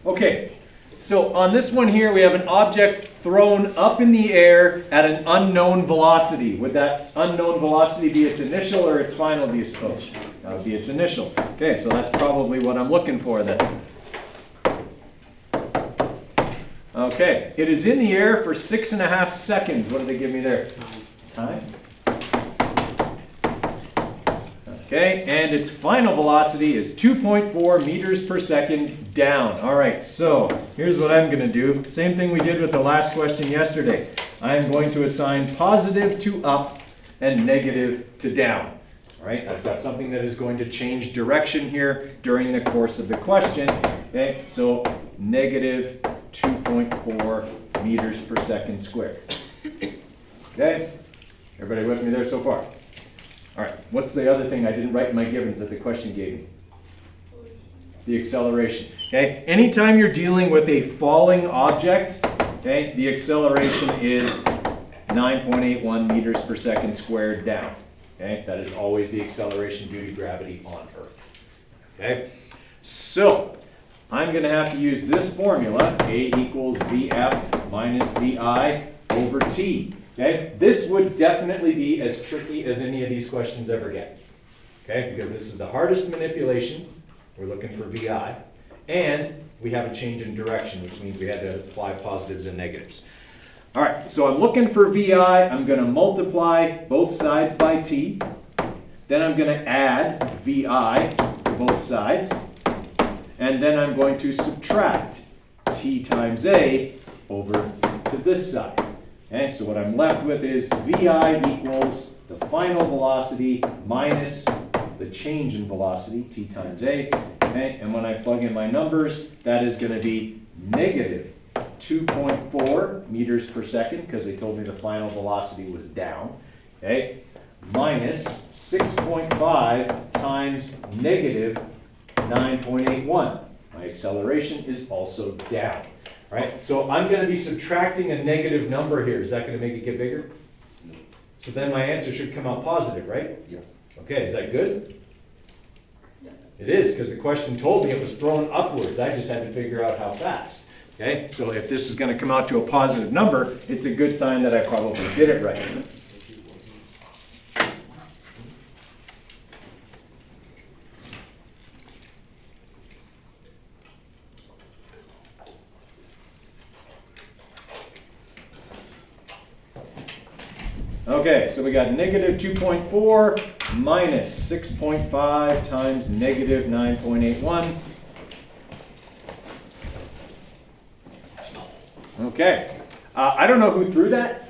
Okay, so on this one here, we have an object thrown up in the air at an unknown velocity. Would that unknown velocity be its initial or its final, do you suppose? That would be its initial. Okay, so that's probably what I'm looking for then. Okay, it is in the air for 6.5 seconds. What did they give me there? Time. Okay, and its final velocity is 2.4 meters per second down. All right, so here's what I'm going to do. Same thing we did with the last question yesterday. I am going to assign positive to up and negative to down. All right, I've got something that is going to change direction here during the course of the question. Okay, so negative 2.4 meters per second squared. Okay, everybody with me there so far? All right, what's the other thing I didn't write in my givens that the question gave me? The acceleration. Okay, anytime you're dealing with a falling object, okay, the acceleration is 9.81 meters per second squared down. Okay, that is always the acceleration due to gravity on Earth. Okay, so I'm going to have to use this formula, A equals VF minus VI over T. Okay, this would definitely be as tricky as any of these questions ever get. Okay, because this is the hardest manipulation. We're looking for VI. And we have a change in direction, which means we had to apply positives and negatives. All right, so I'm looking for VI. I'm going to multiply both sides by T. Then I'm going to add VI to both sides. And then I'm going to subtract T times A over to this side. Okay, so what I'm left with is VI equals the final velocity minus the change in velocity, T times A. Okay, and when I plug in my numbers, that is going to be negative 2.4 meters per second, because they told me the final velocity was down. Okay, minus 6.5 times negative 9.81. My acceleration is also down. Right? So I'm going to be subtracting a negative number here. Is that going to make it get bigger? No. So then my answer should come out positive, right? Yeah. Okay, is that good? Yeah. It is, because the question told me it was thrown upwards. I just had to figure out how fast. Okay, so if this is going to come out to a positive number, it's a good sign that I probably did it right. Okay, so we got negative 2.4 minus 6.5 times negative 9.81. Okay, I don't know who threw that,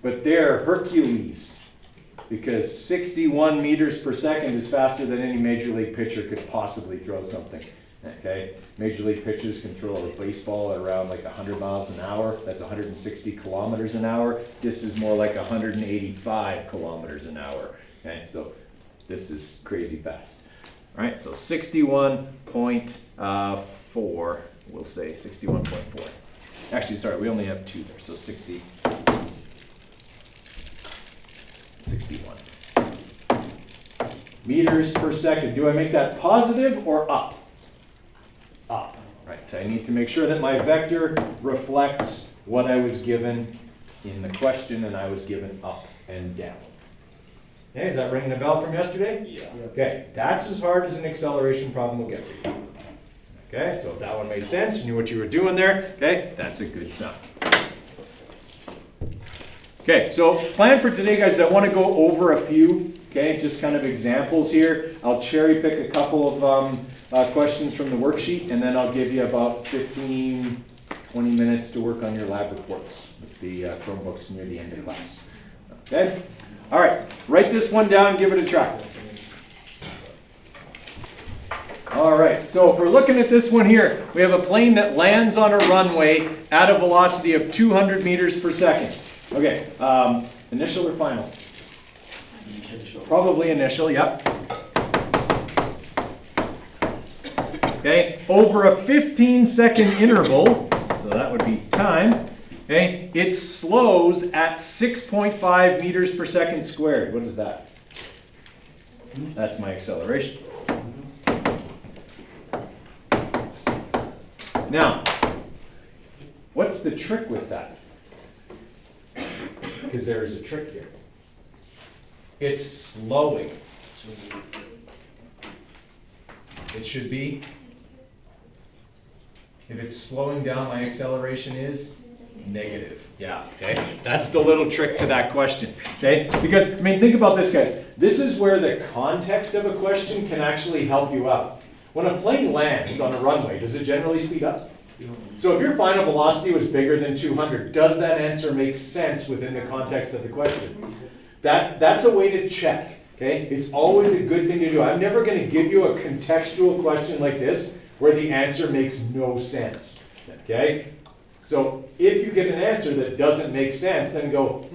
but they're Hercules, because 61 meters per second is faster than any Major League pitcher could possibly throw something. Okay, Major League pitchers can throw a baseball at around like 100 miles an hour. That's 160 kilometers an hour. This is more like 185 kilometers an hour. Okay, so this is crazy fast. All right, so 61.4, we'll say 61.4. Actually, sorry, we only have two there, so 61 meters per second. Do I make that positive or up? Up, right? So I need to make sure that my vector reflects what I was given in the question, and I was given up and down. Okay, is that ringing a bell from yesterday? Yeah. Okay, that's as hard as an acceleration problem will get for you. Okay, so if that one made sense, you knew what you were doing there, okay, that's a good sign. Okay, so plan for today, guys, I want to go over a few, okay, just kind of examples here. I'll cherry pick a couple of questions from the worksheet, and then I'll give you about 15, 20 minutes to work on your lab reports with the Chromebooks near the end of class. Okay? All right, write this one down, give it a try. All right, so if we're looking at this one here, we have a plane that lands on a runway at a velocity of 200 meters per second. Okay, initial or final? Initial. Probably initial, yep. Okay, over a 15-second interval, so that would be time, okay, it slows at 6.5 meters per second squared. What is that? That's my acceleration. Now, what's the trick with that? Because there is a trick here. It's slowing. It should be, if it's slowing down, my acceleration is negative. Yeah, okay? That's the little trick to that question, okay? Because, I mean, think about this, guys. This is where the context of a question can actually help you out. When a plane lands on a runway, does it generally speed up? So if your final velocity was bigger than 200, does that answer make sense within the context of the question? That's a way to check. Okay, it's always a good thing to do. I'm never going to give you a contextual question like this where the answer makes no sense. Okay, so if you get an answer that doesn't make sense, then go,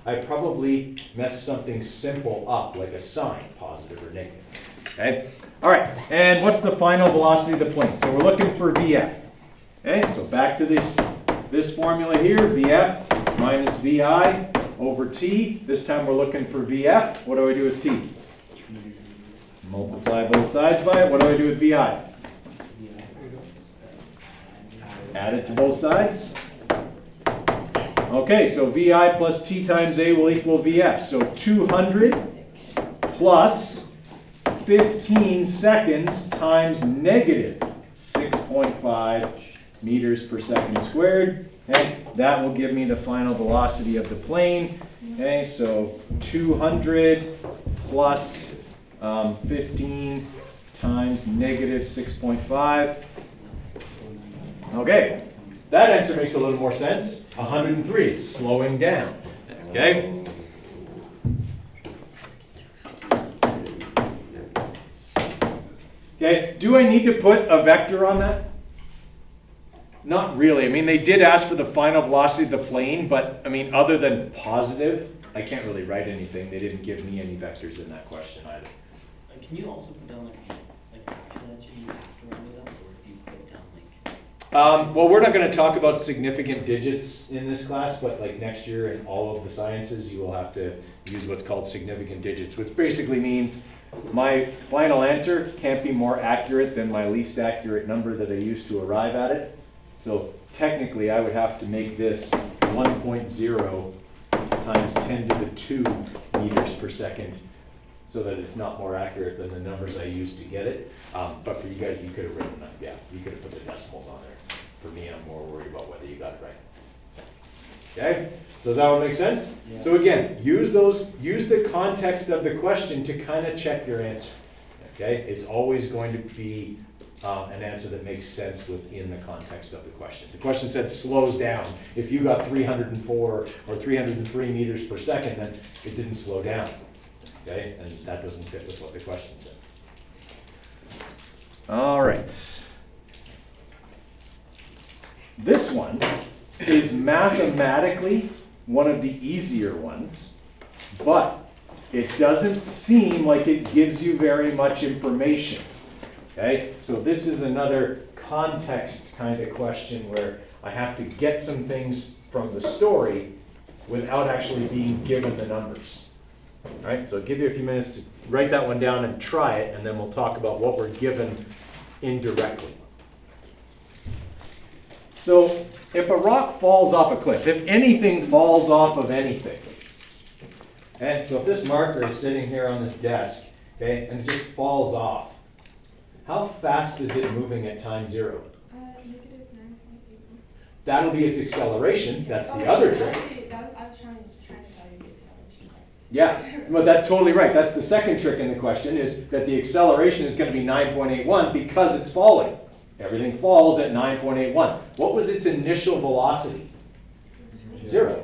I probably messed something simple up, like a sign, positive or negative. Okay, all right, and what's the final velocity of the plane? So we're looking for VF. Okay, so back to this formula here, VF minus VI over t. This time we're looking for VF. What do I do with t? Multiply both sides by it. What do I do with VI? Add it to both sides. Okay, so VI plus t times a will equal VF. So 200 plus 15 seconds times negative 6.5 meters per second squared. Okay, that will give me the final velocity of the plane. Okay, so 200 plus 15 times negative 6.5. Okay, that answer makes a little more sense. 103, it's slowing down. Okay. Okay, do I need to put a vector on that? Not really. I mean, they did ask for the final velocity of the plane, but I mean, other than positive, I can't really write anything. They didn't give me any vectors in that question either. Can you also put down like actual answer you have to round it up, or do you put it down like? Well, we're not going to talk about significant digits in this class, but like next year in all of the sciences, you will have to use what's called significant digits, which basically means my final answer can't be more accurate than my least accurate number that I used to arrive at it. So technically, I would have to make this 1.0 times 10 to the 2 meters per second so that it's not more accurate than the numbers I used to get it. But for you guys, you could have written that. Yeah, you could have put the decimals on there. For me, I'm more worried about whether you got it right. Okay, so that would make sense? Yeah. So again, use the context of the question to kind of check your answer. Okay, it's always going to be an answer that makes sense within the context of the question. The question said slows down. If you got 304 or 303 meters per second, then it didn't slow down. Okay, and that doesn't fit with what the question said. All right. This one is mathematically one of the easier ones, but it doesn't seem like it gives you very much information. Okay, so this is another context kind of question where I have to get some things from the story without actually being given the numbers. All right, so I'll give you a few minutes to write that one down and try it, and then we'll talk about what we're given indirectly. So if a rock falls off a cliff, if anything falls off of anything, okay, so if this marker is sitting here on this desk, okay, and it just falls off, how fast is it moving at time 0? -9.81. That'll be its acceleration. That's the other trick. I was trying to tell you the acceleration. Yeah, well, that's totally right. That's the second trick in the question, is that the acceleration is going to be 9.81 because it's falling. Everything falls at 9.81. What was its initial velocity? 0.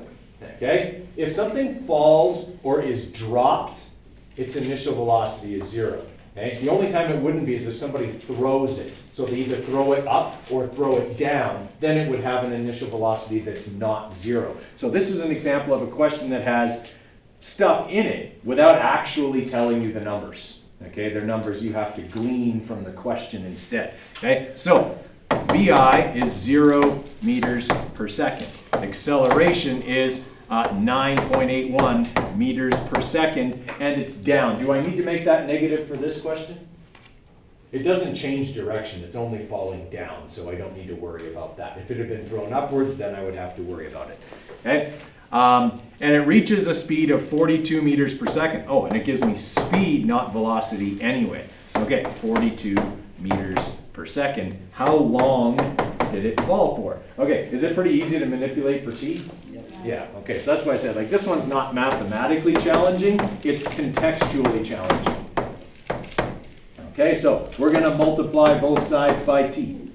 Okay? If something falls or is dropped, its initial velocity is 0. Okay? The only time it wouldn't be is if somebody throws it. So they either throw it up or throw it down, then it would have an initial velocity that's not 0. So this is an example of a question that has stuff in it without actually telling you the numbers. Okay, they're numbers you have to glean from the question instead. Okay, so VI is 0 meters per second. Acceleration is 9.81 meters per second, and it's down. Do I need to make that negative for this question? it doesn't change direction, it's only falling down, so I don't need to worry about that. If it had been thrown upwards, then I would have to worry about it, okay? And it reaches a speed of 42 meters per second. Oh, and it gives me speed, not velocity anyway. Okay, 42 meters per second. How long did it fall for? Okay, is it pretty easy to manipulate for t? Yeah, okay, so that's why I said, like, this one's not mathematically challenging, it's contextually challenging. Okay, so we're gonna multiply both sides by t.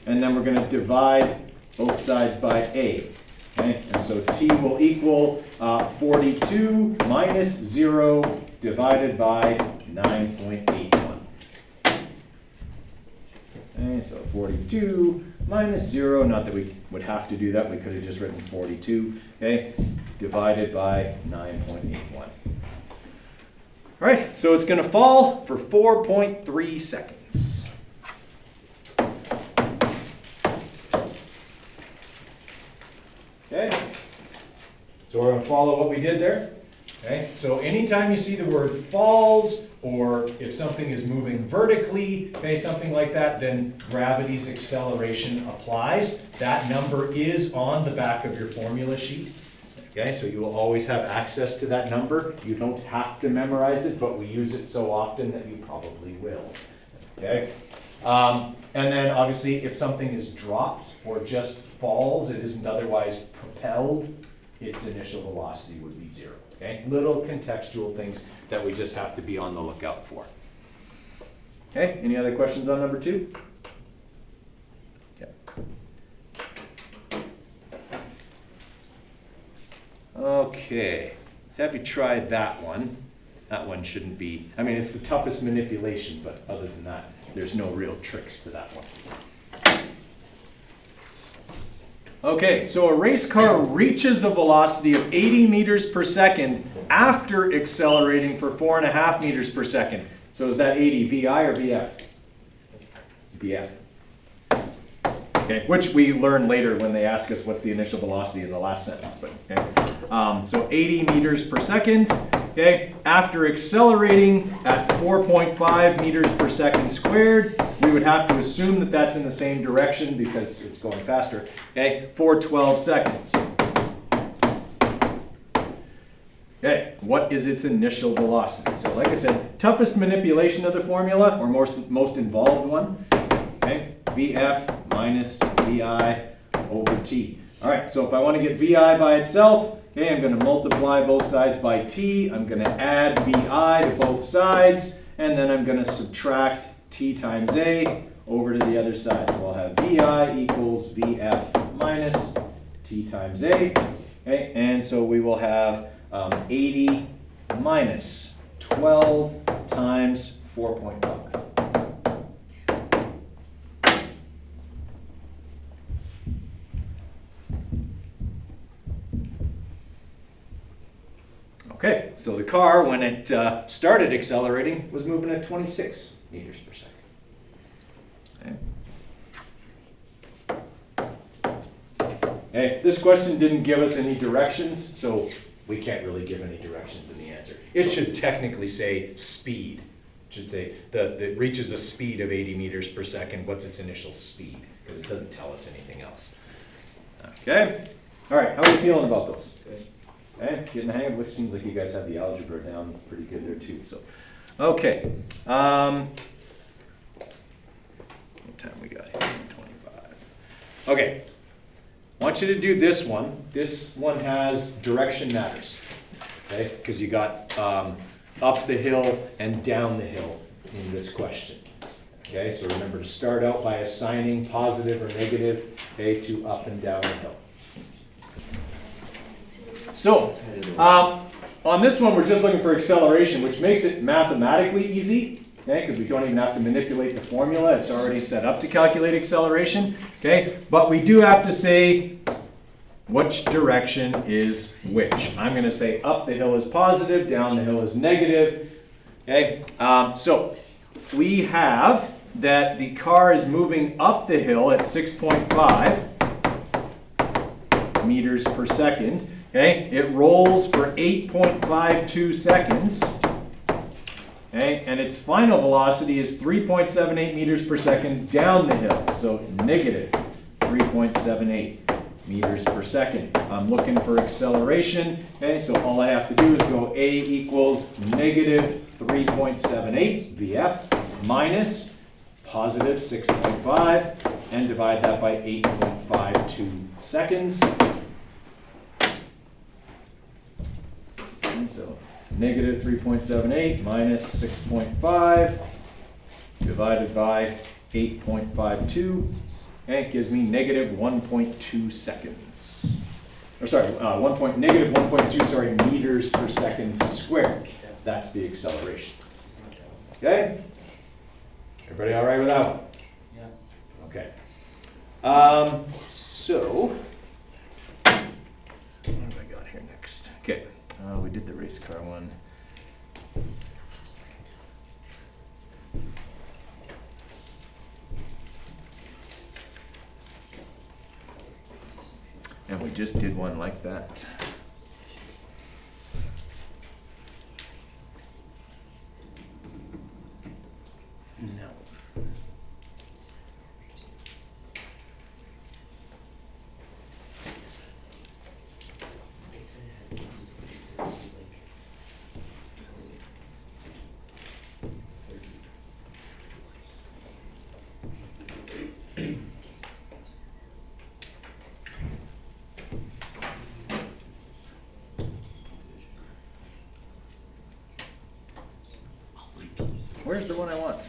And then we're gonna divide both sides by a. Okay, and so t will equal 42 minus 0 divided by 9.81. Okay, so 42 minus 0, not that we would have to do that, we could have just written 42, okay, divided by 9.81. All right, so it's going to fall for 4.3 seconds. Okay, so we're going to follow what we did there. Okay, so anytime you see the word falls, or if something is moving vertically, okay, something like that, then gravity's acceleration applies. That number is on the back of your formula sheet. Okay, so you will always have access to that number. You don't have to memorize it, but we use it so often that you probably will. Okay, and then obviously if something is dropped or just falls, it isn't otherwise propelled, its initial velocity would be 0. Okay, little contextual things that we just have to be on the lookout for. Okay, any other questions on number 2? Okay, so have you tried that one? That one shouldn't be, I mean, it's the toughest manipulation, but other than that, there's no real tricks to that one. Okay, so a race car reaches a velocity of 80 meters per second after accelerating for 4.5 meters per second. So is that 80 VI or VF? VF. Okay, which we learn later when they ask us what's the initial velocity in the last sentence. But okay, so 80 meters per second. Okay, after accelerating at 4.5 meters per second squared, we would have to assume that that's in the same direction because it's going faster. Okay, for 12 seconds. Okay, what is its initial velocity? So like I said, toughest manipulation of the formula, or most involved one. Okay, VF minus VI over T. All right, so if I want to get VI by itself, okay, I'm going to multiply both sides by T. I'm going to add VI to both sides, and then I'm going to subtract T times A over to the other side. So I'll have VI equals VF minus T times A. Okay, and so we will have 80 minus 12 times 4.5. Okay, so the car, when it started accelerating, was moving at 26 meters per second. Okay. Okay, this question didn't give us any directions, so we can't really give any directions in the answer. It should technically say speed. It should say it reaches a speed of 80 meters per second. What's its initial speed? Because it doesn't tell us anything else. Okay, all right, how are you feeling about those? Good. Okay, getting the hang of it. Seems like you guys have the algebra down pretty good there too. So, okay. What time we got here? 25. Okay. I want you to do this one. This one has direction matters. Okay, because you got up the hill and down the hill in this question. Okay, so remember to start out by assigning positive or negative, okay, to up and down the hill. So, on this one, we're just looking for acceleration, which makes it mathematically easy, okay, because we don't even have to manipulate the formula. It's already set up to calculate acceleration, okay? But we do have to say which direction is which. I'm going to say up the hill is positive, down the hill is negative, okay? So, we have that the car is moving up the hill at 6.5 meters per second. Okay, it rolls for 8.52 seconds. Okay, Okay, and its final velocity is 3.78 meters per second down the hill. So negative 3.78 meters per second. I'm looking for acceleration. Okay, so all I have to do is go A equals negative 3.78 VF minus positive 6.5 and divide that by 8.52 seconds. And so negative 3.78 minus 6.5 divided by 8.52. Okay, it gives me negative 1.2 seconds. Or sorry, negative 1.2, sorry, meters per second squared. That's the acceleration. Okay? Everybody all right with that one? Yeah. Okay. So, what have I got here next? Okay, we did the race car one. And we just did one like that. No. Where's the one I want?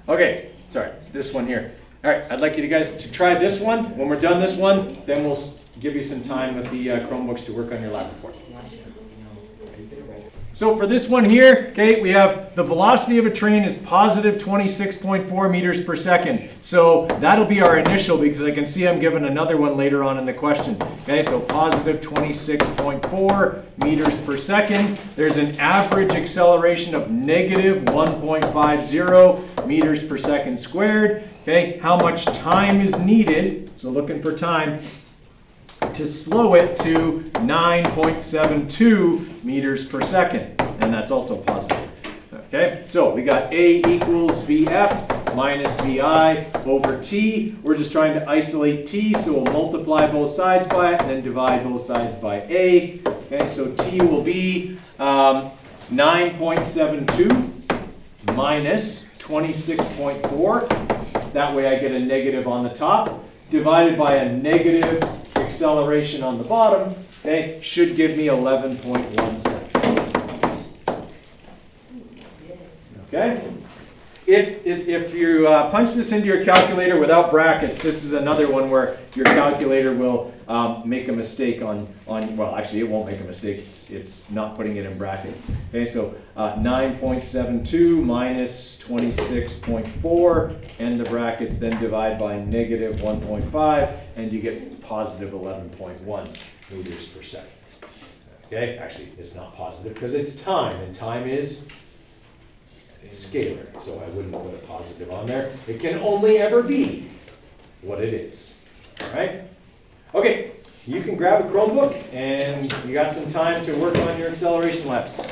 Okay, sorry, it's this one here. All right, I'd like you guys to try this one. When we're done this one, then we'll give you some time with the Chromebooks to work on your lab report. So for this one here, okay, we have the velocity of a train is positive 26.4 meters per second. So that'll be our initial because I can see I'm given another one later on in the question. Okay, so positive 26.4 meters per second. There's an average acceleration of negative 1.50 meters per second squared. Okay, how much time is needed? So looking for time to slow it to 9.72 meters per second, and that's also positive. Okay, so we got A equals VF minus VI over T. We're just trying to isolate T, so we'll multiply both sides by it and then divide both sides by A. Okay, so T will be 9.72 minus 26.4. That way I get a negative on the top, divided by a negative acceleration on the bottom, okay, should give me 11.1 seconds. Okay? If you punch this into your calculator without brackets, this is another one where your calculator will make a mistake on, well, actually it won't make a mistake, it's not putting it in brackets. Okay, so 9.72 minus 26.4, and the brackets then divide by negative 1.5, and you get positive 11.1 meters per second. Okay, actually it's not positive because it's time, and time is scalar, so I wouldn't put a positive on there. It can only ever be what it is. All right? Okay, you can grab a Chromebook and you got some time to work on your acceleration labs.